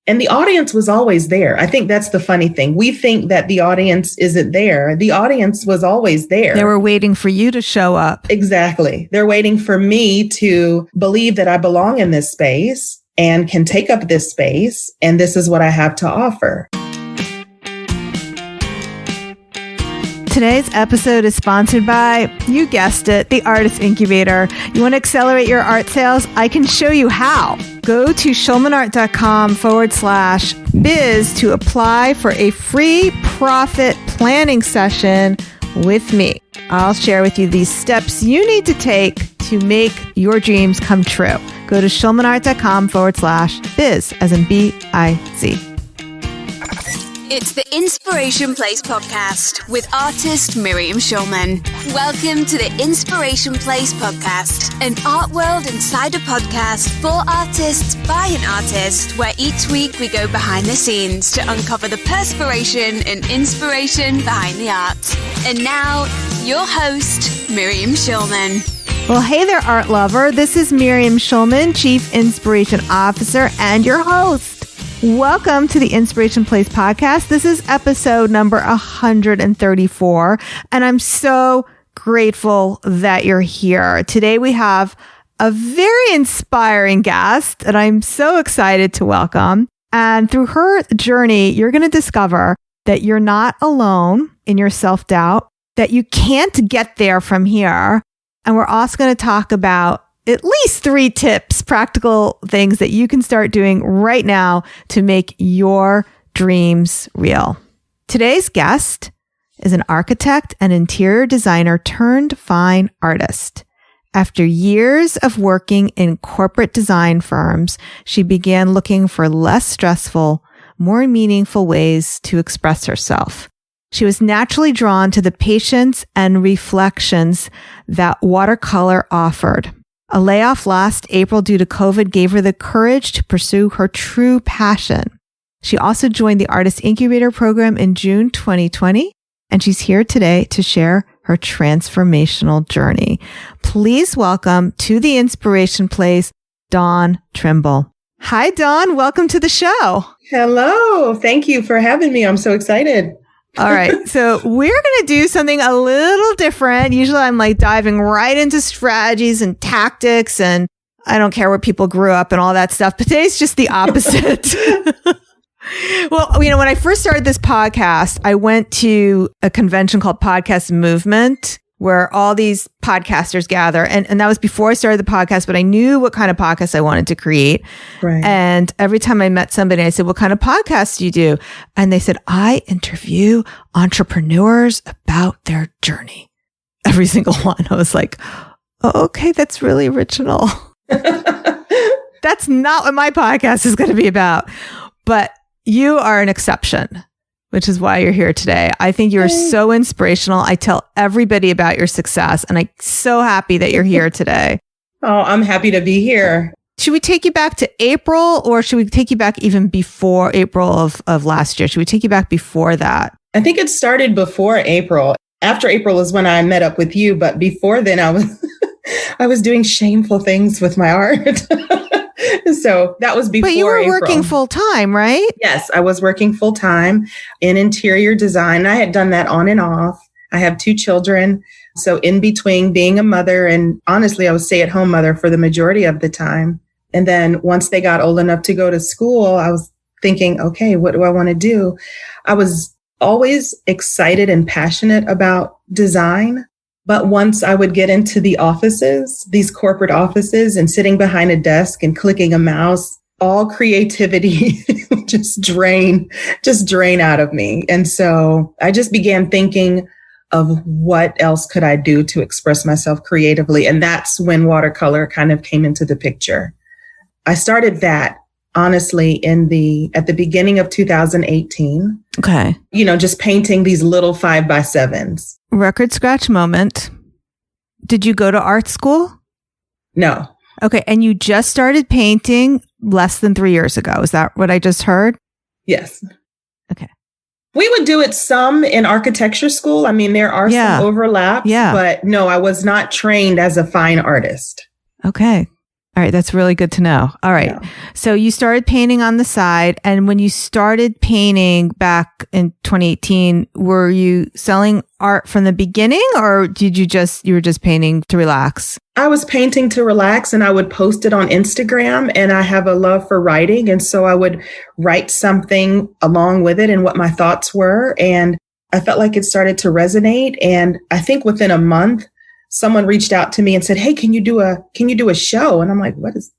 And the audience was always there. I think that's the funny thing. We think that the audience isn't there. The audience was always there. They were waiting for you to show up. Exactly. They're waiting for me to believe that I belong in this space and can take up this space. And this is what I have to offer. Today's episode is sponsored by, you guessed it, the Artist Incubator. You want to accelerate your art sales? I can show you how. Go to schulmanart.com/biz to apply for a free profit planning session with me. I'll share with you these steps you need to take to make your dreams come true. Go to schulmanart.com/biz, as in B-I-Z. It's the Inspiration Place podcast with artist Miriam Schulman. Welcome to the Inspiration Place podcast, an art world insider podcast for artists by an artist, where each week we go behind the scenes to uncover the perspiration and inspiration behind the art. And now, your host, Miriam Schulman. Well, hey there, art lover. This is Miriam Schulman, Chief Inspiration Officer and your host. Welcome to the Inspiration Place podcast. This is episode number 134, and I'm so grateful that you're here. Today we have a very inspiring guest that I'm so excited to welcome. And through her journey, you're going to discover that you're not alone in your self-doubt, that you can't get there from here. And we're also going to talk about at least 3 tips, practical things that you can start doing right now to make your dreams real. Today's guest is an architect and interior designer turned fine artist. After years of working in corporate design firms, she began looking for less stressful, more meaningful ways to express herself. She was naturally drawn to the patience and reflections that watercolor offered. A layoff last April due to COVID gave her the courage to pursue her true passion. She also joined the Artist Incubator program in June 2020, and she's here today to share her transformational journey. Please welcome to the Inspiration Place, Dawn Trimble. Hi, Dawn. Welcome to the show. Hello. Thank you for having me. I'm so excited. All right. So we're going to do something a little different. Usually I'm like diving right into strategies and tactics, and I don't care where people grew up and all that stuff. But today's just the opposite. Well, when I first started this podcast, I went to a convention called Podcast Movement, where all these podcasters gather. And that was before I started the podcast, but I knew what kind of podcast I wanted to create. Right. And every time I met somebody, I said, what kind of podcast do you do? And they said, I interview entrepreneurs about their journey. Every single one. I was like, oh, okay, that's really original. That's not what my podcast is going to be about. But you are an exception, which is why you're here today. I think you're so inspirational. I tell everybody about your success, and I'm so happy that you're here today. Oh, I'm happy to be here. Should we take you back to April, or should we take you back even before April of last year? Should we take you back before that? I think it started before April. After April is when I met up with you, but before then I was doing shameful things with my art. So that was before April. But you were working full time, right? Yes, I was working full time in interior design. I had done that on and off. I have 2 children. So in between being a mother, and honestly, I was stay-at-home mother for the majority of the time. And then once they got old enough to go to school, I was thinking, okay, what do I want to do? I was always excited and passionate about design. But once I would get into the offices, these corporate offices, and sitting behind a desk and clicking a mouse, all creativity just drain out of me. And so I just began thinking of what else could I do to express myself creatively. And that's when watercolor kind of came into the picture. I started that honestly at the beginning of 2018. Okay. Just painting these little 5x7s. Record scratch moment. Did you go to art school? No. Okay. And you just started painting less than 3 years ago. Is that what I just heard? Yes. Okay. We would do it some in architecture school. I mean, there are some overlaps, but no, I was not trained as a fine artist. Okay. All right. That's really good to know. All right. Yeah. So you started painting on the side. And when you started painting back in 2018, were you selling art from the beginning, or you were just painting to relax? I was painting to relax, and I would post it on Instagram, and I have a love for writing. And so I would write something along with it and what my thoughts were. And I felt like it started to resonate. And I think within a month, someone reached out to me and said, "Hey, can you do a show?" And I'm like, what is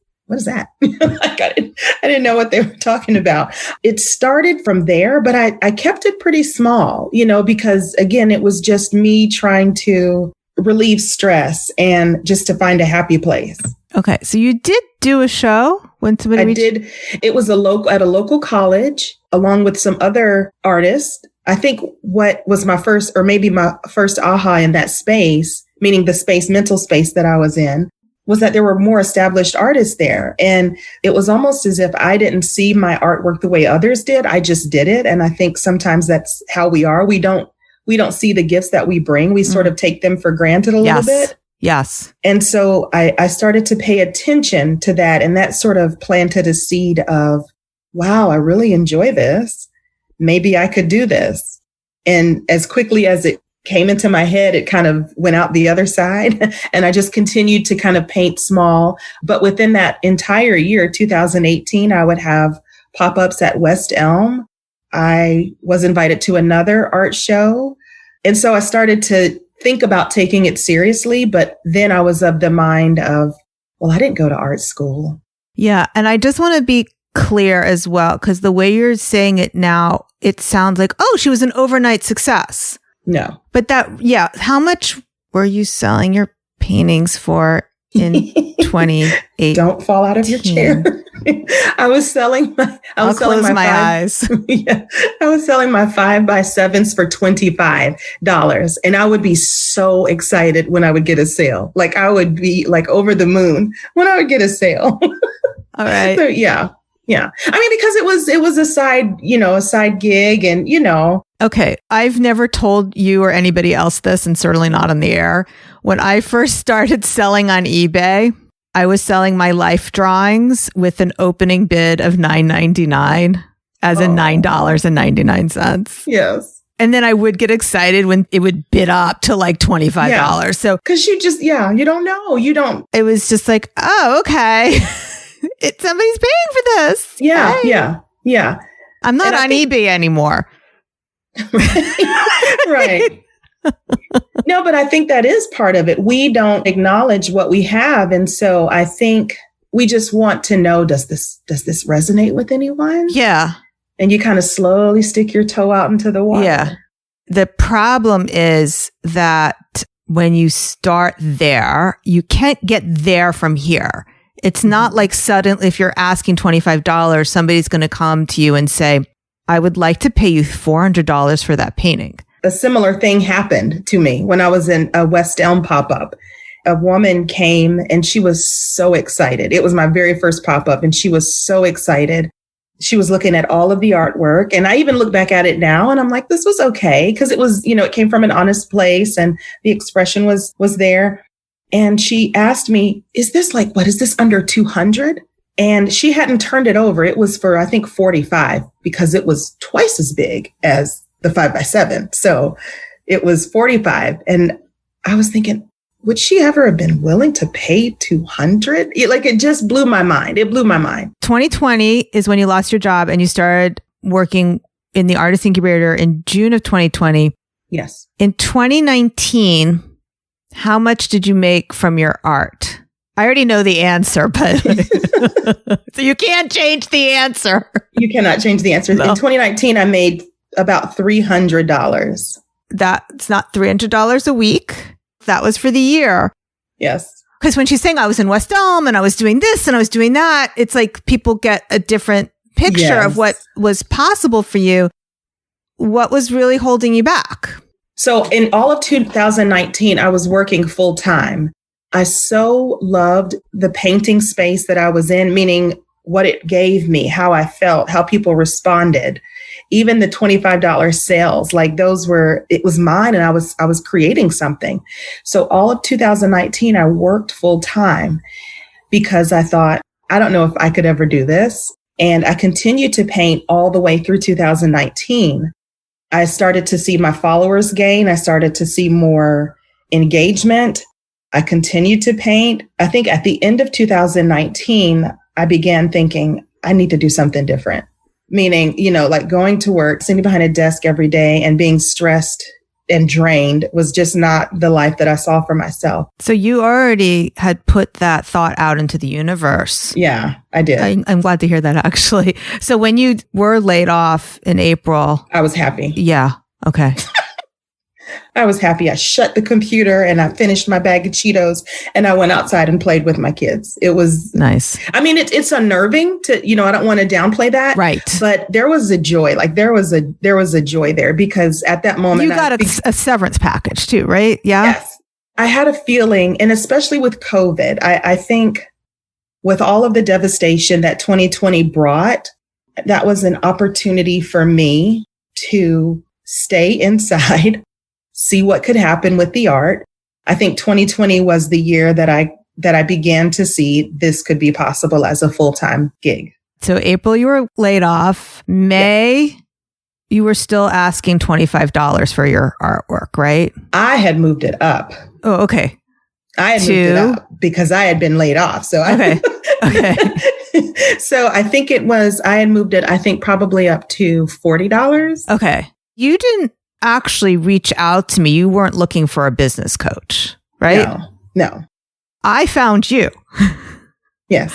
that? Like, I didn't know what they were talking about. It started from there, but I kept it pretty small, because again, it was just me trying to relieve stress and just to find a happy place. Okay. So you did do a show when somebody did. It was at a local college along with some other artists. I think what was my first aha in that space, meaning the mental space that I was in, was that there were more established artists there. And it was almost as if I didn't see my artwork the way others did. I just did it. And I think sometimes that's how we are. We don't see the gifts that we bring. We sort of take them for granted a little bit. Yes. And so I started to pay attention to that. And that sort of planted a seed of, wow, I really enjoy this. Maybe I could do this. And as quickly as it came into my head, it kind of went out the other side. And I just continued to kind of paint small. But within that entire year, 2018, I would have pop-ups at West Elm. I was invited to another art show. And so I started to think about taking it seriously. But then I was of the mind of, well, I didn't go to art school. Yeah. And I just want to be clear as well, because the way you're saying it now, it sounds like, oh, she was an overnight success. No. But how much were you selling your paintings for in 2018? Don't fall out of your chair. I was selling my eyes. Yeah, I was selling my 5x7s for $25. And I would be so excited when I would get a sale. Like I would be like over the moon when I would get a sale. All right. So yeah. I mean, because it was a side gig and, Okay. I've never told you or anybody else this, and certainly not on the air. When I first started selling on eBay, I was selling my life drawings with an opening bid of $9.99, as in $9.99. Yes. And then I would get excited when it would bid up to like $25. Yeah. So, because you don't know. It was just like, oh, okay. Somebody's paying for this. Yeah. Hey. Yeah. I'm not on eBay anymore. Right. No, but I think that is part of it. We don't acknowledge what we have. And so I think we just want to know, does this resonate with anyone? Yeah. And you kind of slowly stick your toe out into the water. Yeah. The problem is that when you start there, you can't get there from here. It's not like suddenly, if you're asking $25, somebody's going to come to you and say, I would like to pay you $400 for that painting. A similar thing happened to me when I was in a West Elm pop-up. A woman came and she was so excited. It was my very first pop-up and she was so excited. She was looking at all of the artwork, and I even look back at it now and I'm like, this was okay. Cause it was, it came from an honest place and the expression was there. And she asked me, is this under 200? And she hadn't turned it over. It was for, I think, 45 because it was twice as big as the 5x7. So it was 45. And I was thinking, would she ever have been willing to pay 200? It just blew my mind. It blew my mind. 2020 is when you lost your job and you started working in the Artist Incubator in June of 2020. Yes. In 2019, how much did you make from your art? I already know the answer, but so you can't change the answer. You cannot change the answer. No. In 2019, I made about $300. That's not $300 a week. That was for the year. Yes. Because when she's saying I was in West Elm and I was doing this and I was doing that, it's like people get a different picture of what was possible for you. What was really holding you back? So in all of 2019, I was working full time. I so loved the painting space that I was in, meaning what it gave me, how I felt, how people responded. Even the $25 sales, it was mine and I was creating something. So all of 2019, I worked full time. because I thought, I don't know if I could ever do this. And I continued to paint all the way through 2019. I started to see my followers gain. I started to see more engagement. I continued to paint. I think at the end of 2019, I began thinking, I need to do something different. Meaning, like going to work, sitting behind a desk every day and being stressed and drained was just not the life that I saw for myself. So you already had put that thought out into the universe. Yeah, I did. I'm glad to hear that, actually. So when you were laid off in April, I was happy. Yeah. Okay. I was happy. I shut the computer and I finished my bag of Cheetos and I went outside and played with my kids. It was nice. I mean, it's unnerving to, I don't want to downplay that. Right. But there was a joy. Like there was a joy there because at that moment you got a severance package too, right? Yeah. Yes. I had a feeling, and especially with COVID, I think with all of the devastation that 2020 brought, that was an opportunity for me to stay inside, see what could happen with the art. I think 2020 was the year that I began to see this could be possible as a full-time gig. So April, you were laid off. May, you were still asking $25 for your artwork, right? I had moved it up. Oh, okay. I had moved it up because I had been laid off. So okay. So I think I had moved it, I think probably up to $40. Okay. You didn't actually reach out to me. You weren't looking for a business coach, right? No. I found you. Yes.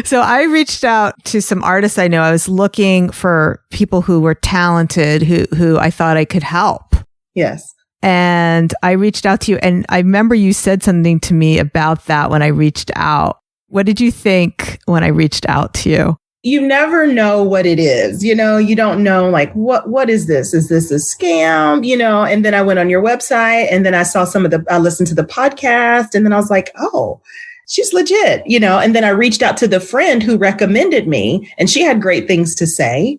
So I reached out to some artists I know. I was looking for people who were talented, who I thought I could help. Yes. And I reached out to you, and I remember you said something to me about that when I reached out. What did you think when I reached out to you? You never know what it is. You don't know, like, what is this? Is this a scam? And then I went on your website and then I saw I listened to the podcast and then I was like, oh, she's legit, and then I reached out to the friend who recommended me and she had great things to say.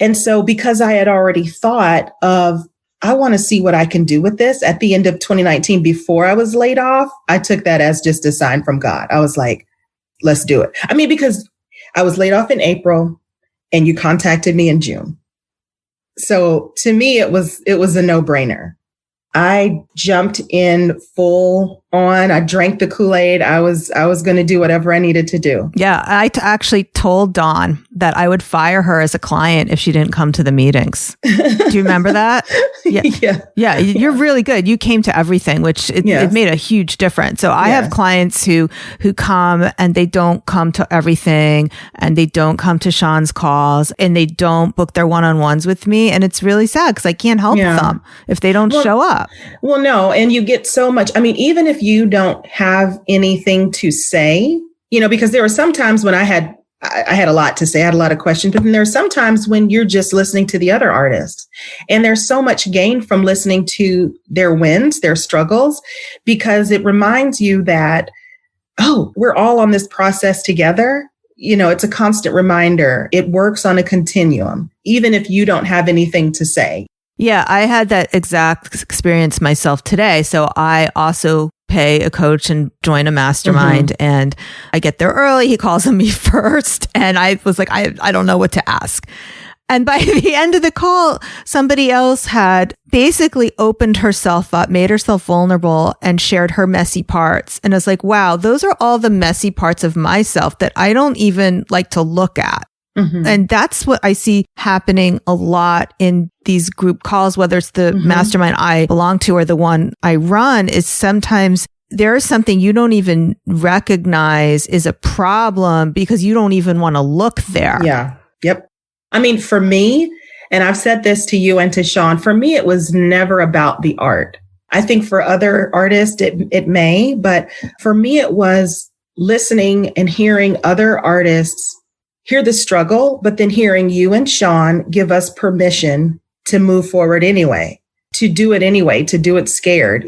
And so because I had already thought of, I want to see what I can do with this at the end of 2019, before I was laid off, I took that as just a sign from God. I was like, let's do it. I mean, because I was laid off in April and you contacted me in June. So to me, it was a no-brainer. I jumped in full on. I drank the Kool-Aid. I was going to do whatever I needed to do. Yeah. I actually told Dawn that I would fire her as a client if she didn't come to the meetings. Do you remember that? Yeah. Yeah. You're really good. You came to everything, which it made a huge difference. So I have clients who come and they don't come to everything and they don't come to Sean's calls and they don't book their one-on-ones with me. And it's really sad because I can't help them if they don't show up. Well, no. And you get so much. I mean, even if you don't have anything to say, because there were some times when I had a lot to say, I had a lot of questions, but then there are some times when you're just listening to the other artists and there's so much gain from listening to their wins, their struggles, because it reminds you that, oh, we're all on this process together. It's a constant reminder. It works on a continuum, even if you don't have anything to say. Yeah, I had that exact experience myself today. So I also pay a coach and join a mastermind and I get there early. He calls on me first. And I was like, I don't know what to ask. And by the end of the call, somebody else had basically opened herself up, made herself vulnerable and shared her messy parts. And I was like, wow, those are all the messy parts of myself that I don't even like to look at. And that's what I see happening a lot in these group calls, whether it's the mastermind I belong to or the one I run, is sometimes there is something you don't even recognize is a problem because you don't even want to look there. Yeah. Yep. I mean, for me, and I've said this to you and to Sean, for me, it was never about the art. I think for other artists, it may, but for me, it was listening and hearing other artists hear the struggle, but then hearing you and Sean give us permission to move forward anyway, to do it scared,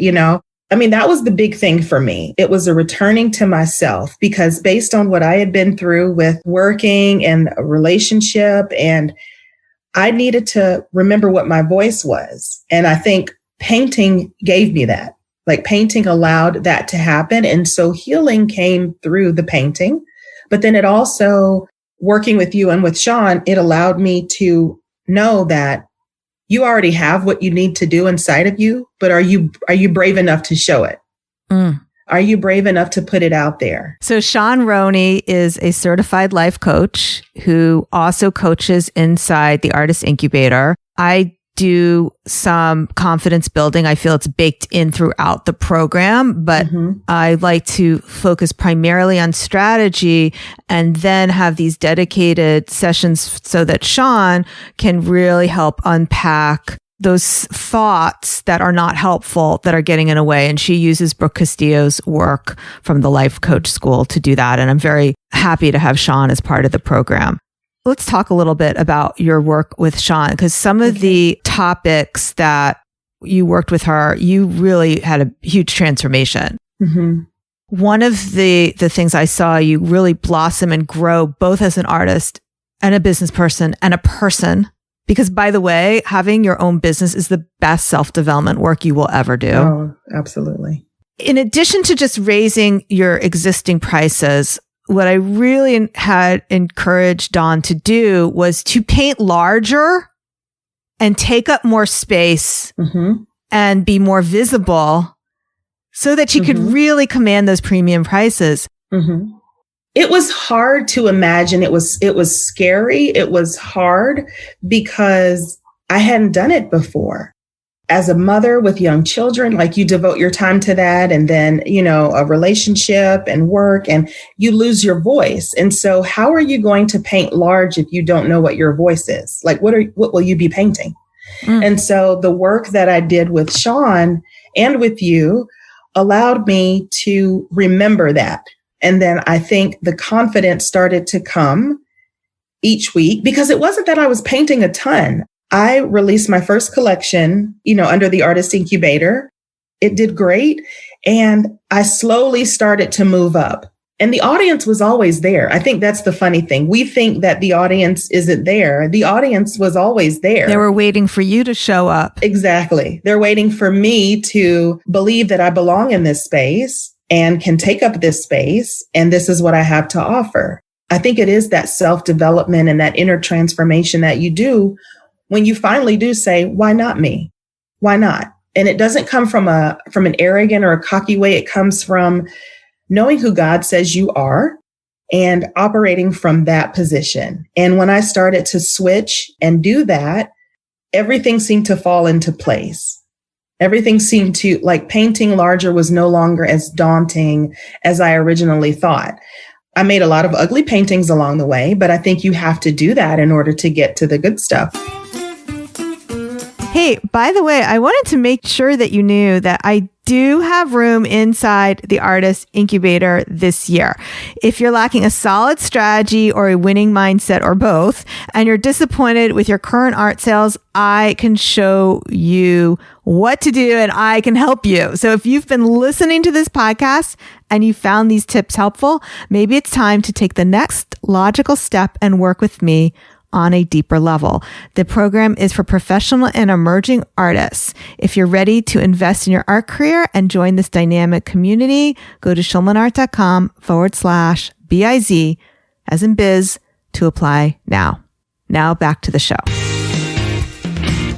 I mean, that was the big thing for me. It was a returning to myself because based on what I had been through with working and a relationship, and I needed to remember what my voice was. And I think painting gave me that. Like painting allowed that to happen. And so healing came through the painting. But then it also, working with you and with Sean, it allowed me to know that you already have what you need to do inside of you, but are you brave enough to show it? Are you brave enough to put it out there? So Sean Roney is a certified life coach who also coaches inside the Artist Incubator. I do some confidence building. I feel it's baked in throughout the program, but I like to focus primarily on strategy and then have these dedicated sessions so that Sean can really help unpack those thoughts that are not helpful, that are getting in the way. And she uses Brooke Castillo's work from the Life Coach School to do that. And I'm very happy to have Sean as part of the program. Let's talk a little bit about your work with Sean, because some of the topics that you worked with her, you really had a huge transformation. One of the things I saw you really blossom and grow both as an artist and a business person and a person. Because, by the way, having your own business is the best self-development work you will ever do. Oh, absolutely. In addition to just raising your existing prices, what I really had encouraged Dawn to do was to paint larger and take up more space and be more visible so that she could really command those premium prices. It was hard to imagine. It was scary. It was hard because I hadn't done it before. As a mother with young children, like you devote your time to that and then, a relationship and work and you lose your voice. And so how are you going to paint large if you don't know what your voice is? Like, what will you be painting? And so the work that I did with Sean and with you allowed me to remember that. And then I think the confidence started to come each week because it wasn't that I was painting a ton. I released my first collection, under the Artist Incubator. It did great. And I slowly started to move up. And the audience was always there. I think that's the funny thing. We think that the audience isn't there. The audience was always there. They were waiting for you to show up. Exactly. They're waiting for me to believe that I belong in this space and can take up this space. And this is what I have to offer. I think it is that self-development and that inner transformation that you do when you finally do say, why not me? Why not? And it doesn't come from an arrogant or a cocky way. It comes from knowing who God says you are and operating from that position. And when I started to switch and do that, everything seemed to fall into place. Everything seemed to, like, painting larger was no longer as daunting as I originally thought. I made a lot of ugly paintings along the way, but I think you have to do that in order to get to the good stuff. Hey, by the way, I wanted to make sure that you knew that I do have room inside the Artist Incubator this year. If you're lacking a solid strategy or a winning mindset or both, and you're disappointed with your current art sales, I can show you what to do and I can help you. So if you've been listening to this podcast and you found these tips helpful, maybe it's time to take the next logical step and work with me on a deeper level. The program is for professional and emerging artists. If you're ready to invest in your art career and join this dynamic community, go to schulmanart.com/BIZ as in biz to apply now. Now back to the show.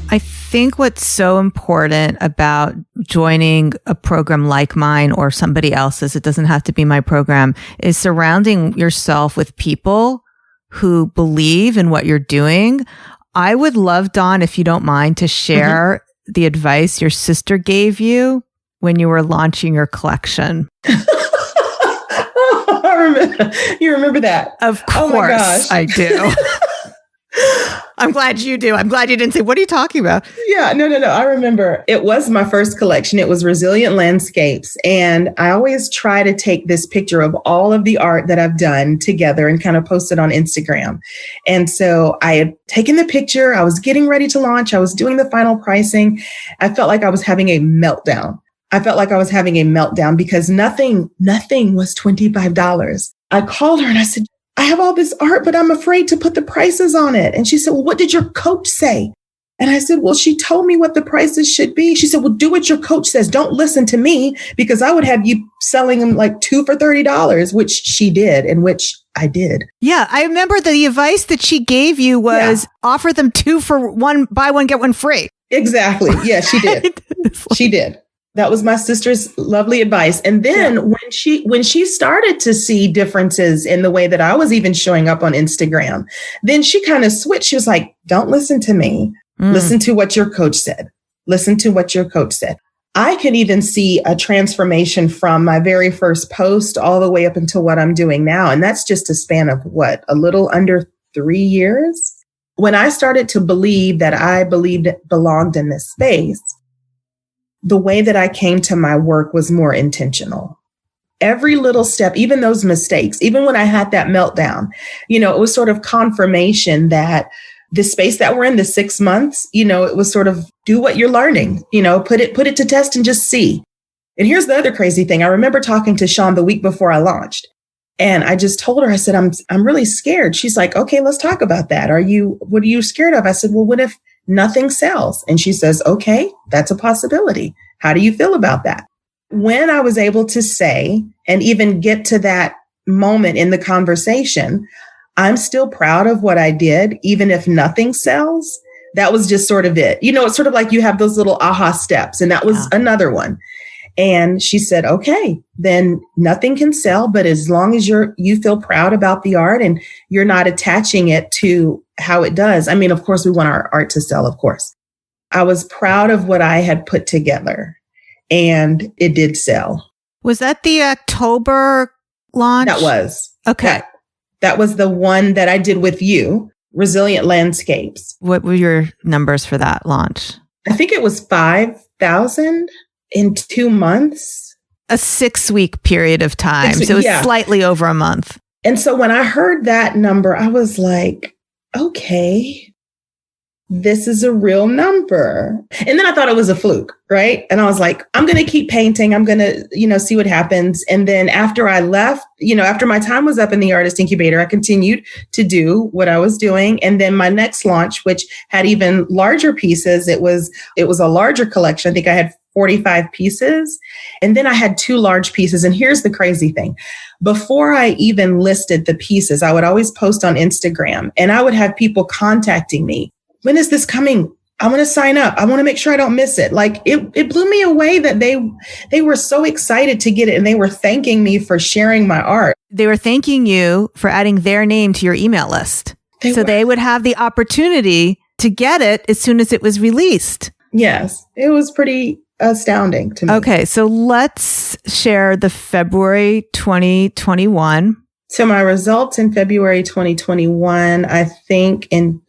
I think what's so important about joining a program like mine or somebody else's, it doesn't have to be my program, is surrounding yourself with people who believe in what you're doing. I would love, Dawn, if you don't mind, to share the advice your sister gave you when you were launching your collection. You remember that? Of course I do. I'm glad you do. I'm glad you didn't say, what are you talking about? Yeah, no. I remember it was my first collection. It was Resilient Landscapes. And I always try to take this picture of all of the art that I've done together and kind of post it on Instagram. And so I had taken the picture. I was getting ready to launch. I was doing the final pricing. I felt like I was having a meltdown. Because nothing was $25. I called her and I said, I have all this art, but I'm afraid to put the prices on it. And she said, well, what did your coach say? And I said, well, she told me what the prices should be. She said, well, do what your coach says. Don't listen to me, because I would have you selling them like 2 for $30, which she did, and which I did. Yeah. I remember the advice that she gave you was offer them 2 for 1, buy 1, get 1 free. Exactly. Yeah, she did. She did. That was my sister's lovely advice. And then when she started to see differences in the way that I was even showing up on Instagram, then she kind of switched. She was like, don't listen to me. Listen to what your coach said. Listen to what your coach said. I can even see a transformation from my very first post all the way up until what I'm doing now. And that's just a span of a little under 3 years. When I started to believe that I belonged in this space, the way that I came to my work was more intentional. Every little step, even those mistakes, even when I had that meltdown, it was sort of confirmation that the space that we're in, the 6 months, it was sort of do what you're learning, put it to test and just see. And here's the other crazy thing. I remember talking to Sean the week before I launched, and I just told her, I said, I'm really scared. She's like, okay, let's talk about that. What are you scared of? I said, well, what if nothing sells? And she says, okay, that's a possibility. How do you feel about that? When I was able to say and even get to that moment in the conversation, I'm still proud of what I did, even if nothing sells. That was just sort of it. It's sort of like you have those little aha steps. And that was another one. And she said, okay, then nothing can sell. But as long as you feel proud about the art and you're not attaching it to how it does. I mean, of course, we want our art to sell, of course. I was proud of what I had put together, and it did sell. Was that the October launch? That was. Okay. That was the one that I did with you, Resilient Landscapes. What were your numbers for that launch? I think it was 5,000 in 2 months. A 6-week period of time. So it was slightly over a month. And so when I heard that number, I was like, okay, this is a real number. And then I thought it was a fluke, right? And I was like, I'm going to keep painting. I'm going to, see what happens. And then after I left, after my time was up in the Artist Incubator, I continued to do what I was doing. And then my next launch, which had even larger pieces, it was a larger collection. I think I had 45 pieces. And then I had 2 large pieces. And here's the crazy thing. Before I even listed the pieces, I would always post on Instagram, and I would have people contacting me. When is this coming? I want to sign up. I want to make sure I don't miss it. Like it blew me away that they were so excited to get it, and they were thanking me for sharing my art. They were thanking you for adding their name to your email list. They would have the opportunity to get it as soon as it was released. Yes, it was pretty astounding to me. Okay, so let's share the February 2021. So my results in February 2021, I think in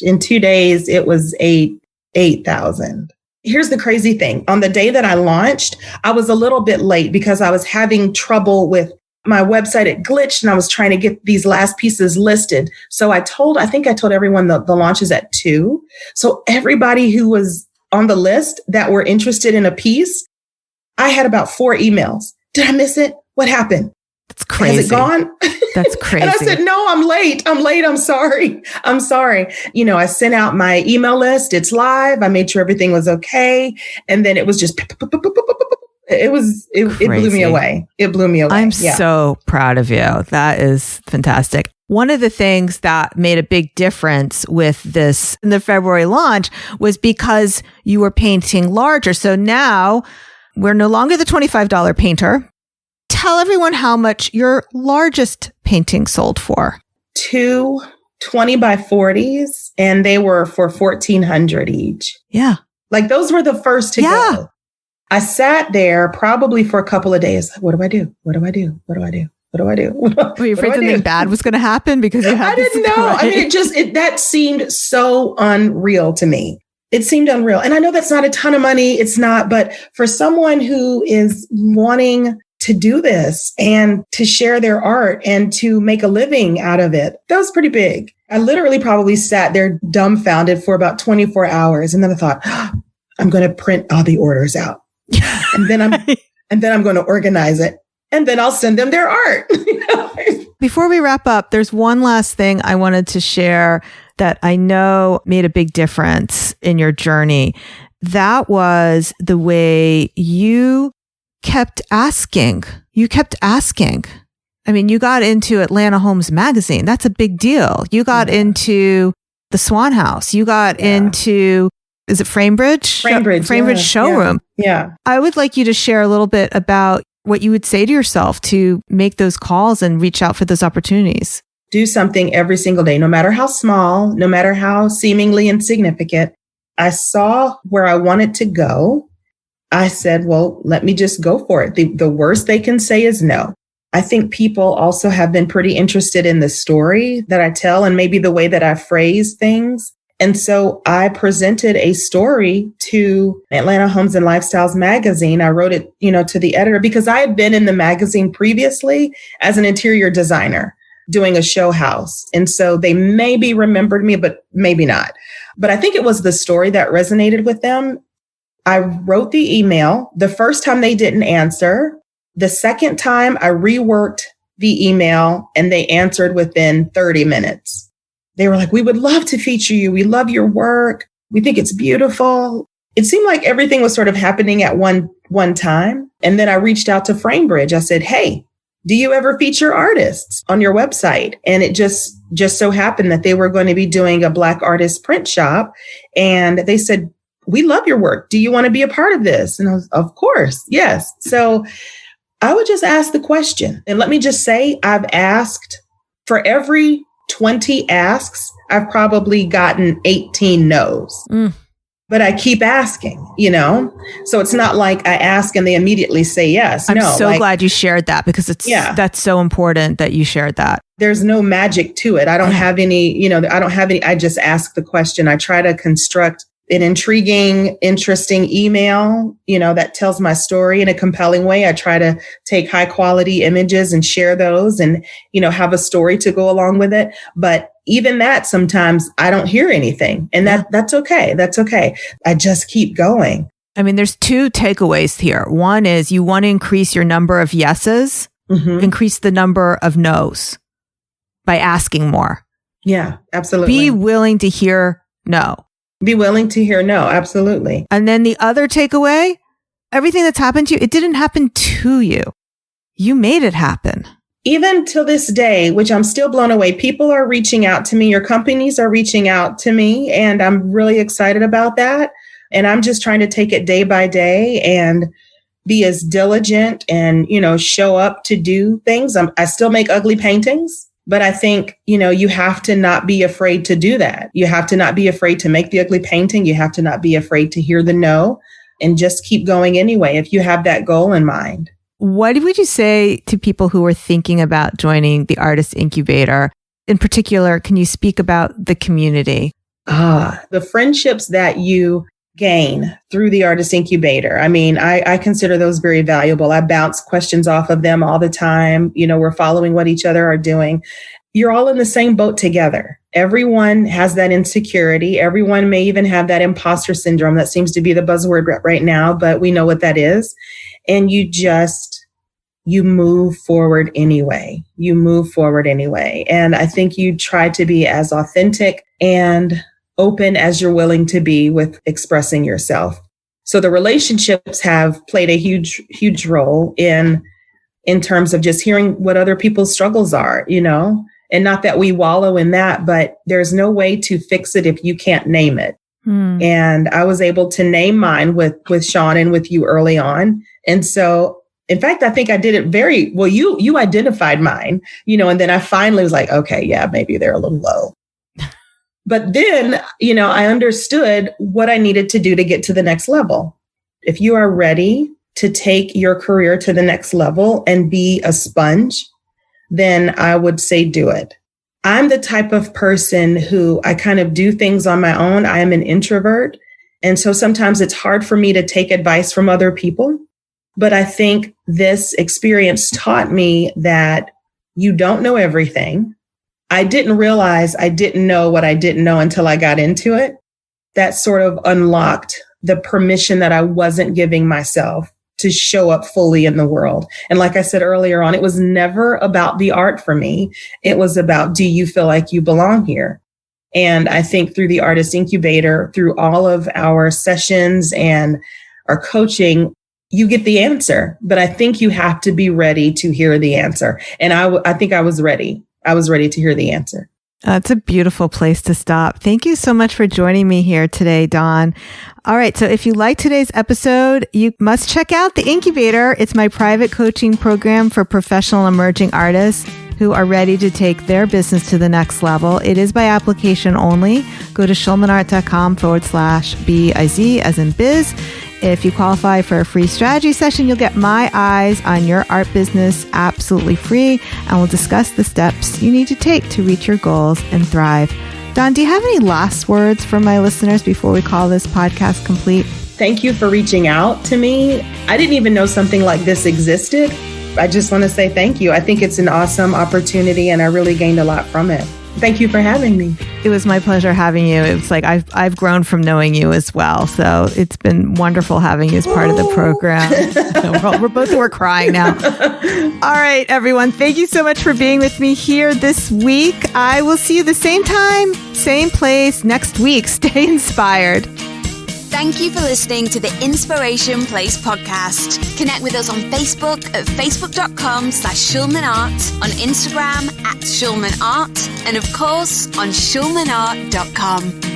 2 days, it was 8,000. Here's the crazy thing. On the day that I launched, I was a little bit late because I was having trouble with my website. It glitched and I was trying to get these last pieces listed. So I think I told everyone the launch is at 2. So everybody who was on the list that were interested in a piece, I had about 4 emails. Did I miss it? What happened? That's crazy. Has it gone? That's crazy. And I said, no, I'm late. I'm sorry. I sent out my email list. It's live. I made sure everything was okay. And then it was just, it blew me away. It blew me away. I'm so proud of you. That is fantastic. One of the things that made a big difference with this in the February launch was because you were painting larger. So now we're no longer the $25 painter. Tell everyone how much your largest painting sold for. 2 20 by 40s, and they were for $1,400 each. Yeah. Like those were the first to go. I sat there probably for a couple of days. What do I do? What do I do? What do I do? What do I do? Were you afraid something bad was going to happen because you had I didn't know. Right? I mean, that seemed so unreal to me. It seemed unreal. And I know that's not a ton of money. It's not. But for someone who is wanting to do this and to share their art and to make a living out of it, that was pretty big. I literally probably sat there dumbfounded for about 24 hours. And then I thought, I'm going to print all the orders out. and then I'm going to organize it. And then I'll send them their art. Before we wrap up, there's one last thing I wanted to share that I know made a big difference in your journey. That was the way you kept asking. You kept asking. I mean, you got into Atlanta Homes Magazine. That's a big deal. You got into the Swan House. You got into, is it Framebridge? Framebridge showroom. Yeah. I would like you to share a little bit about what you would say to yourself to make those calls and reach out for those opportunities. Do something every single day, no matter how small, no matter how seemingly insignificant. I saw where I wanted to go. I said, well, let me just go for it. The worst they can say is no. I think people also have been pretty interested in the story that I tell and maybe the way that I phrase things. And so I presented a story to Atlanta Homes and Lifestyles magazine. I wrote it, to the editor because I had been in the magazine previously as an interior designer doing a show house. And so they maybe remembered me, but maybe not. But I think it was the story that resonated with them. I wrote the email. The first time they didn't answer. The second time I reworked the email and they answered within 30 minutes. They were like, we would love to feature you. We love your work. We think it's beautiful. It seemed like everything was sort of happening at one time. And then I reached out to Framebridge. I said, hey, do you ever feature artists on your website? And it just so happened that they were going to be doing a Black artist print shop. And they said, we love your work. Do you want to be a part of this? And I was, of course, yes. So I would just ask the question. And let me just say, I've asked for every 20 asks, I've probably gotten 18 no's. But I keep asking, so it's not like I ask and they immediately say yes. I'm so glad you shared that because that's so important that you shared that. There's no magic to it. I don't have any, I just ask the question. I try to construct an intriguing, interesting email, that tells my story in a compelling way. I try to take high quality images and share those and, have a story to go along with it. But even that, sometimes I don't hear anything and that's okay. That's okay. I just keep going. I mean, there's two takeaways here. One is you want to increase your number of yeses, increase the number of no's by asking more. Yeah, absolutely. Be willing to hear no. Be willing to hear no. Absolutely. And then the other takeaway, everything that's happened to you, it didn't happen to you. You made it happen. Even till this day, which I'm still blown away, people are reaching out to me. Your companies are reaching out to me. And I'm really excited about that. And I'm just trying to take it day by day and be as diligent and, show up to do things. I still make ugly paintings. But I think, you have to not be afraid to do that. You have to not be afraid to make the ugly painting. You have to not be afraid to hear the no and just keep going anyway if you have that goal in mind. What would you say to people who are thinking about joining the Artist Incubator? In particular, can you speak about the community? The friendships that you gain through the Artist Incubator. I mean, I consider those very valuable. I bounce questions off of them all the time. We're following what each other are doing. You're all in the same boat together. Everyone has that insecurity. Everyone may even have that imposter syndrome. That seems to be the buzzword right now, but we know what that is. And you move forward anyway. And I think you try to be as authentic and open as you're willing to be with expressing yourself. So the relationships have played a huge, huge role in terms of just hearing what other people's struggles are, and not that we wallow in that, but there's no way to fix it if you can't name it. And I was able to name mine with Sean and with you early on. And so, in fact, I think I did it very well. You identified mine, and then I finally was like, okay, yeah, maybe they're a little low. But then, I understood what I needed to do to get to the next level. If you are ready to take your career to the next level and be a sponge, then I would say do it. I'm the type of person who I kind of do things on my own. I am an introvert. And so sometimes it's hard for me to take advice from other people. But I think this experience taught me that you don't know everything. I didn't realize I didn't know what I didn't know until I got into it. That sort of unlocked the permission that I wasn't giving myself to show up fully in the world. And like I said earlier on, it was never about the art for me. It was about, do you feel like you belong here? And I think through the Artist Incubator, through all of our sessions and our coaching, you get the answer. But I think you have to be ready to hear the answer. And I think I was ready. I was ready to hear the answer. It's a beautiful place to stop. Thank you so much for joining me here today, Dawn. All right. So if you like today's episode, you must check out the Incubator. It's my private coaching program for professional emerging artists who are ready to take their business to the next level. It is by application only. Go to schulmanart.com/BIZ as in biz. If you qualify for a free strategy session, you'll get my eyes on your art business absolutely free, and we'll discuss the steps you need to take to reach your goals and thrive. Dawn, do you have any last words for my listeners before we call this podcast complete? Thank you for reaching out to me. I didn't even know something like this existed. I just want to say thank you. I think it's an awesome opportunity, and I really gained a lot from it. Thank you for having me. It was my pleasure having you. It was like I've grown from knowing you as well. So it's been wonderful having you as part of the program. We're crying now. All right, everyone. Thank you so much for being with me here this week. I will see you the same time, same place next week. Stay inspired. Thank you for listening to the Inspiration Place podcast. Connect with us on Facebook at facebook.com/SchulmanArt, on Instagram @SchulmanArt, and of course on schulmanart.com.